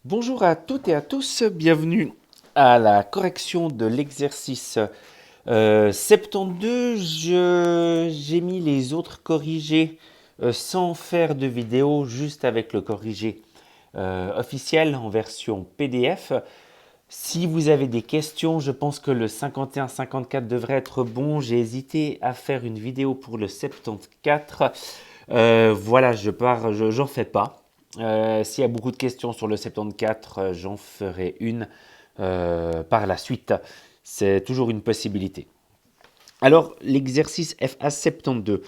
Bonjour à toutes et à tous, bienvenue à la correction de l'exercice 72. J'ai mis les autres corrigés sans faire de vidéo, juste avec le corrigé officiel en version PDF. Si vous avez des questions, je pense que le 51-54 devrait être bon. J'ai hésité à faire une vidéo pour le 74. Voilà, j'en fais pas. S'il y a beaucoup de questions sur le 74, j'en ferai une par la suite. C'est toujours une possibilité. Alors, l'exercice FA72.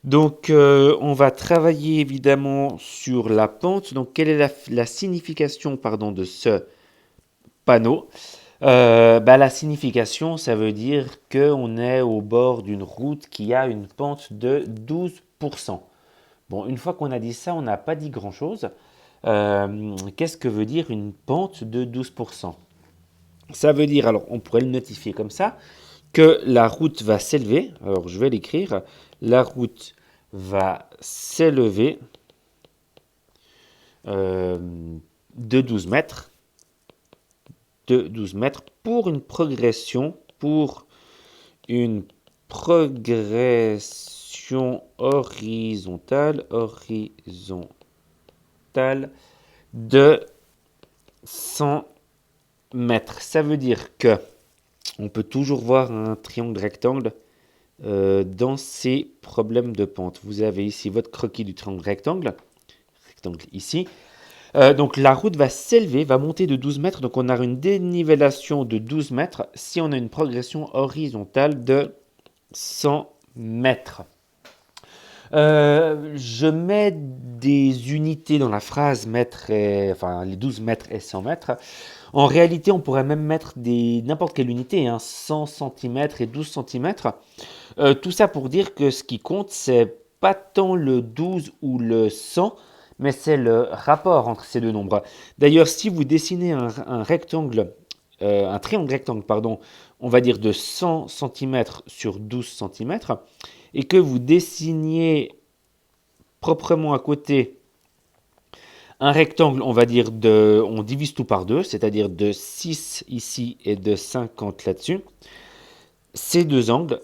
Donc, on va travailler évidemment sur la pente. Donc, quelle est la signification pardon, de ce panneau? La signification, ça veut dire qu'on est au bord d'une route qui a une pente de 12%. Bon, une fois qu'on a dit ça, on n'a pas dit grand-chose. Qu'est-ce que veut dire une pente de 12%? Ça veut dire, alors on pourrait le notifier comme ça, que la route va s'élever. Alors je vais l'écrire. La route va s'élever euh, de 12 mètres. De 12 mètres pour une progression horizontale de 100 mètres. Ça veut dire que on peut toujours voir un triangle rectangle dans ces problèmes de pente. Vous avez ici votre croquis du triangle rectangle ici. Donc la route va s'élever, va monter de 12 mètres. Donc on a une dénivellation de 12 mètres si on a une progression horizontale de 100 mètres. Je mets des unités dans la phrase mètres et, enfin les 12 mètres et 100 mètres. En réalité, on pourrait même mettre n'importe quelle unité, 100 cm et 12 cm. Tout ça pour dire que ce qui compte, c'est pas tant le 12 ou le 100, mais c'est le rapport entre ces deux nombres. D'ailleurs, si vous dessinez un rectangle, un triangle rectangle, pardon, on va dire de 100 cm sur 12 cm, et que vous dessiniez proprement à côté un rectangle, on va dire, on divise tout par deux, c'est-à-dire de 6 ici et de 50 là-dessus. Ces deux angles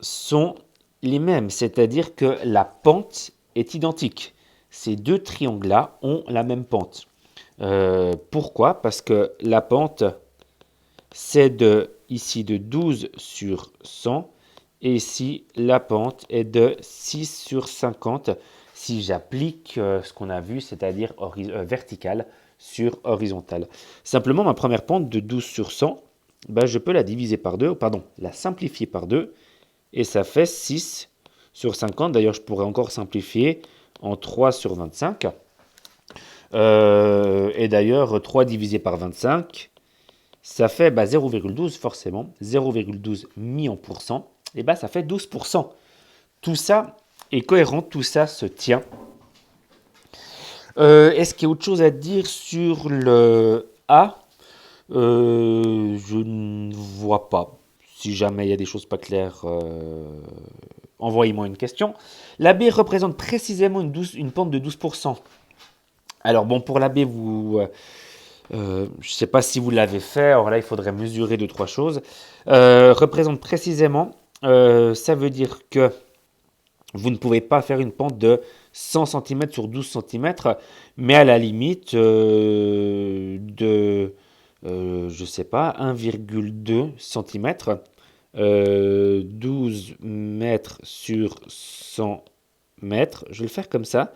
sont les mêmes, c'est-à-dire que la pente est identique. Ces deux triangles-là ont la même pente. Pourquoi? Parce que la pente, c'est ici de 12 sur 100, et ici, la pente est de 6 sur 50 si j'applique ce qu'on a vu, c'est-à-dire vertical sur horizontal. Simplement, ma première pente de 12 sur 100, je peux la diviser par 2, pardon, la simplifier par 2, et ça fait 6 sur 50. D'ailleurs, je pourrais encore simplifier en 3 sur 25. Et d'ailleurs, 3 divisé par 25, ça fait 0,12 forcément, 0,12 mis en pourcent, et ça fait 12%. Tout ça est cohérent, tout ça se tient. Est-ce qu'il y a autre chose à dire sur le A? Je ne vois pas. Si jamais il y a des choses pas claires, envoyez-moi une question. La B représente précisément une pente de 12%. Alors bon, pour la B, je ne sais pas si vous l'avez fait, alors là il faudrait mesurer deux, trois choses. Représente précisément, ça veut dire que vous ne pouvez pas faire une pente de 100 cm sur 12 cm, mais à la limite je sais pas, 1,2 cm, 12 mètres sur 100 mètres, je vais le faire comme ça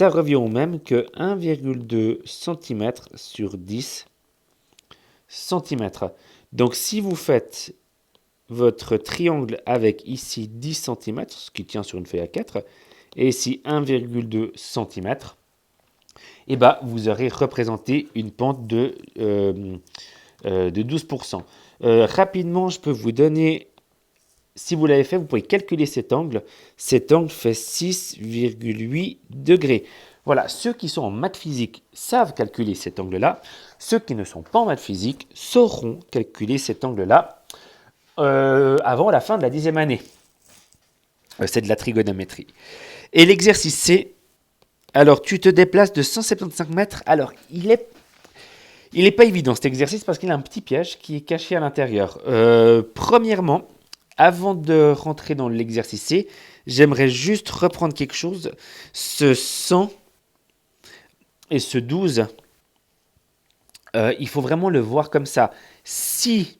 revient au même que 1,2 cm sur 10 cm. Donc si vous faites votre triangle avec ici 10 cm, ce qui tient sur une feuille A4, et ici 1,2 cm, et vous aurez représenté une pente de 12%. Rapidement, je peux vous donner, si vous l'avez fait, vous pouvez calculer cet angle. Cet angle fait 6,8 degrés. Voilà, ceux qui sont en maths physique savent calculer cet angle-là. Ceux qui ne sont pas en maths physique sauront calculer cet angle-là avant la fin de la 10e année. C'est de la trigonométrie. Et l'exercice C, alors tu te déplaces de 175 mètres. Alors Il n'est pas évident cet exercice parce qu'il a un petit piège qui est caché à l'intérieur. Premièrement, avant de rentrer dans l'exercice C, j'aimerais juste reprendre quelque chose. Ce 100 et ce 12, il faut vraiment le voir comme ça. Si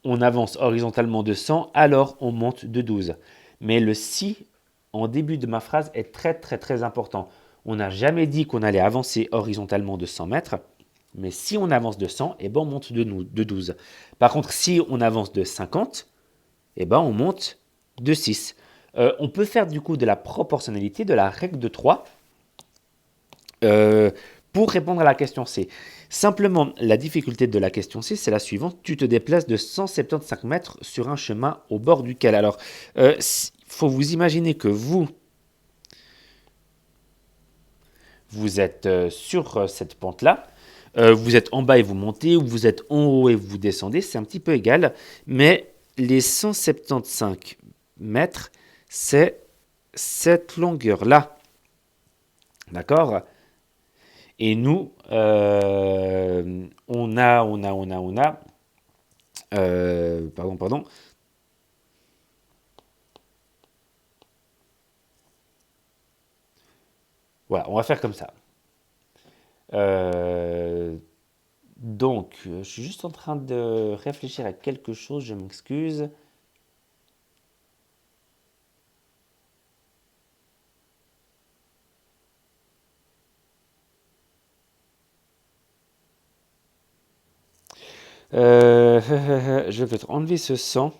on avance horizontalement de 100, alors on monte de 12. Mais le si en début de ma phrase est très très très important. On n'a jamais dit qu'on allait avancer horizontalement de 100 mètres, mais si on avance de 100, eh ben on monte de 12. Par contre, si on avance de 50, eh ben on monte de 6. On peut faire du coup de la proportionnalité, de la règle de 3, pour répondre à la question C. Simplement, la difficulté de la question C, c'est la suivante. Tu te déplaces de 175 mètres sur un chemin au bord duquel. Alors, il faut vous imaginer que vous êtes sur cette pente-là. Vous êtes en bas et vous montez, ou vous êtes en haut et vous descendez. C'est un petit peu égal. Mais les 175 mètres, c'est cette longueur-là. D'accord ? Et nous, on a, pardon. Voilà, on va faire comme ça. Donc, je suis juste en train de réfléchir à quelque chose, je m'excuse. Je vais peut-être enlever ce 100.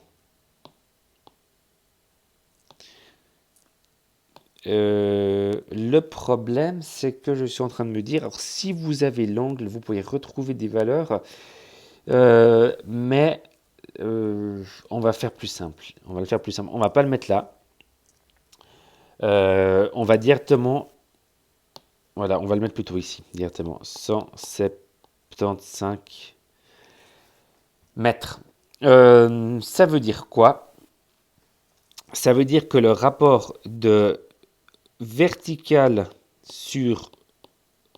Le problème, c'est que je suis en train de me dire, alors si vous avez l'angle, vous pouvez retrouver des valeurs, mais on va faire plus simple. On va le faire plus simple. On va pas le mettre là. On va directement, voilà, on va le mettre plutôt ici, directement. 175 mètres. Ça veut dire quoi? Ça veut dire que le rapport de vertical sur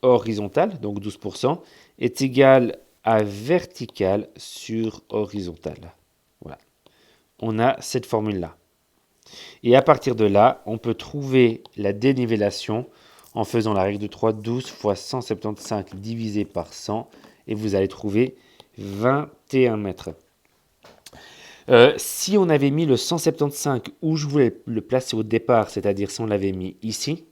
horizontal, donc 12%, est égal à vertical sur horizontal. Voilà. On a cette formule-là. Et à partir de là, on peut trouver la dénivellation en faisant la règle de 3, 12 fois 175 divisé par 100, et vous allez trouver 21 mètres. Si on avait mis le 175 où je voulais le placer au départ, c'est-à-dire si on l'avait mis ici,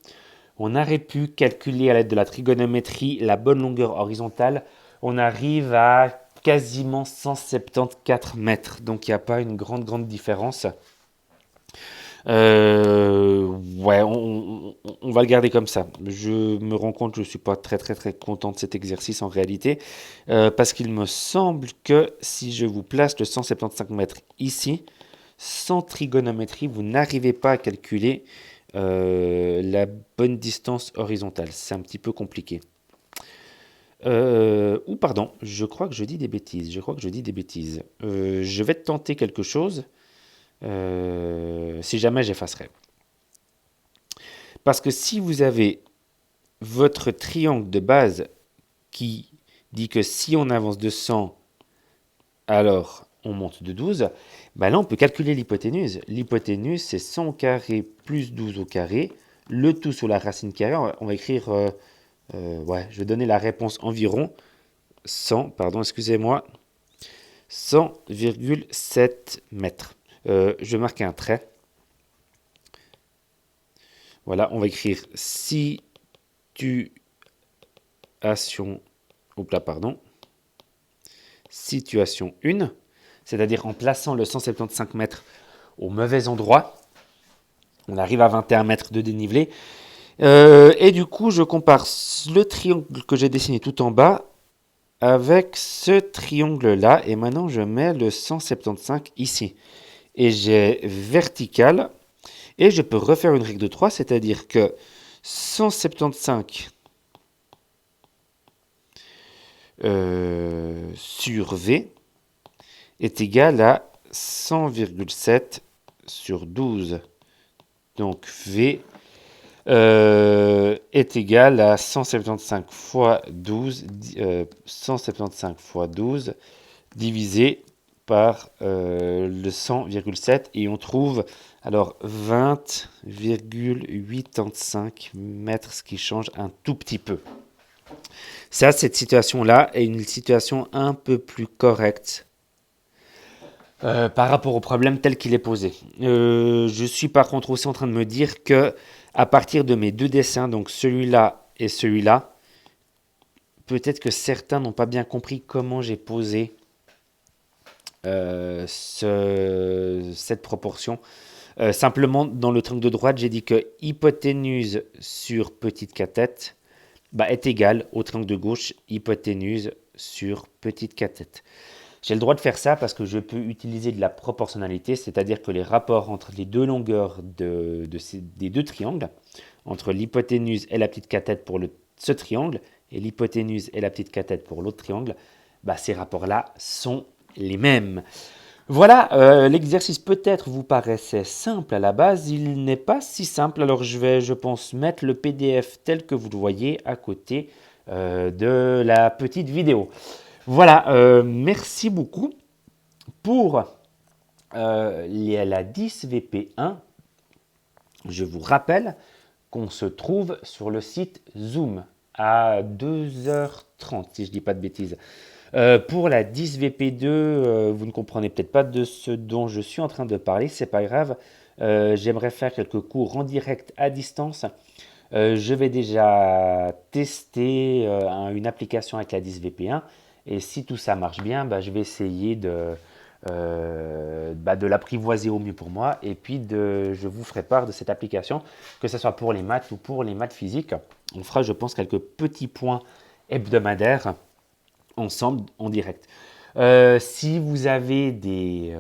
on aurait pu calculer à l'aide de la trigonométrie la bonne longueur horizontale. On arrive à quasiment 174 mètres, donc il n'y a pas une grande différence. Ouais, on va le garder comme ça. Je me rends compte que je ne suis pas très content de cet exercice en réalité, parce qu'il me semble que si je vous place le 175 mètres ici, sans trigonométrie, vous n'arrivez pas à calculer la bonne distance horizontale. C'est un petit peu compliqué. Ou pardon, je crois que je dis des bêtises. Je vais tenter quelque chose. Si jamais j'effacerai. Parce que si vous avez votre triangle de base qui dit que si on avance de 100, alors on monte de 12, bah là on peut calculer l'hypoténuse. L'hypoténuse c'est 100 au carré plus 12 au carré, le tout sur la racine carrée. On va écrire, ouais, je vais donner la réponse environ 100, pardon, excusez-moi, 100,7 mètres. Je vais marquer un trait. Voilà, on va écrire situation 1, c'est-à-dire en plaçant le 175 mètres au mauvais endroit. On arrive à 21 mètres de dénivelé. Et du coup, je compare le triangle que j'ai dessiné tout en bas avec ce triangle-là. Et maintenant, je mets le 175 ici. Et j'ai vertical. Et je peux refaire une règle de 3, c'est-à-dire que 175 sur V est égal à 100,7 sur 12. Donc V est égal à 175 fois 12, 175 fois 12 divisé par le 100,7 et on trouve alors 20,85 mètres, ce qui change un tout petit peu. Ça, cette situation-là est une situation un peu plus correcte par rapport au problème tel qu'il est posé. Je suis par contre aussi en train de me dire que à partir de mes deux dessins, donc celui-là et celui-là, peut-être que certains n'ont pas bien compris comment j'ai posé cette proportion. Simplement, dans le triangle de droite, j'ai dit que hypoténuse sur petite cathète est égal au triangle de gauche, hypoténuse sur petite cathète. J'ai le droit de faire ça parce que je peux utiliser de la proportionnalité, c'est-à-dire que les rapports entre les deux longueurs des deux triangles, entre l'hypoténuse et la petite cathète pour ce triangle, et l'hypoténuse et la petite cathète pour l'autre triangle, ces rapports-là sont les mêmes. Voilà, l'exercice peut-être vous paraissait simple à la base, il n'est pas si simple, alors je vais, je pense, mettre le PDF tel que vous le voyez à côté de la petite vidéo. Voilà, merci beaucoup pour la 10VP1. Je vous rappelle qu'on se trouve sur le site Zoom à 2h30, si je ne dis pas de bêtises. Pour la 10VP2, vous ne comprenez peut-être pas de ce dont je suis en train de parler, c'est pas grave. J'aimerais faire quelques cours en direct à distance. Je vais déjà tester une application avec la 10VP1 et si tout ça marche bien, je vais essayer de l'apprivoiser au mieux pour moi et puis je vous ferai part de cette application, que ce soit pour les maths ou pour les maths physiques. On fera, je pense, quelques petits points hebdomadaires ensemble en direct. Si vous avez des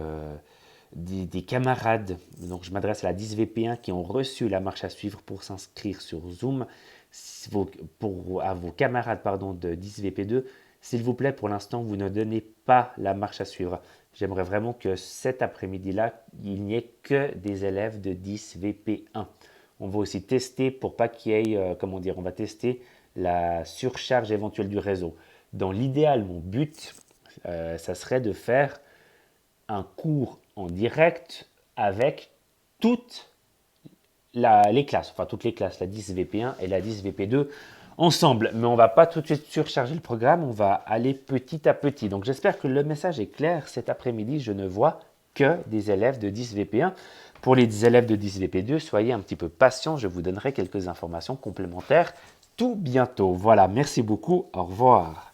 camarades, donc je m'adresse à la 10VP1 qui ont reçu la marche à suivre pour s'inscrire sur Zoom, à vos camarades de 10VP2, s'il vous plaît, pour l'instant, vous ne donnez pas la marche à suivre. J'aimerais vraiment que cet après-midi-là, il n'y ait que des élèves de 10VP1. On va aussi tester pour pas qu'il y ait, on va tester la surcharge éventuelle du réseau. Dans l'idéal, mon but, ça serait de faire un cours en direct avec toutes les classes, enfin toutes les classes, la 10VP1 et la 10VP2 ensemble. Mais on ne va pas tout de suite surcharger le programme, on va aller petit à petit. Donc j'espère que le message est clair. Cet après-midi, je ne vois que des élèves de 10VP1. Pour les élèves de 10VP2, soyez un petit peu patients, je vous donnerai quelques informations complémentaires tout bientôt. Voilà, merci beaucoup, au revoir.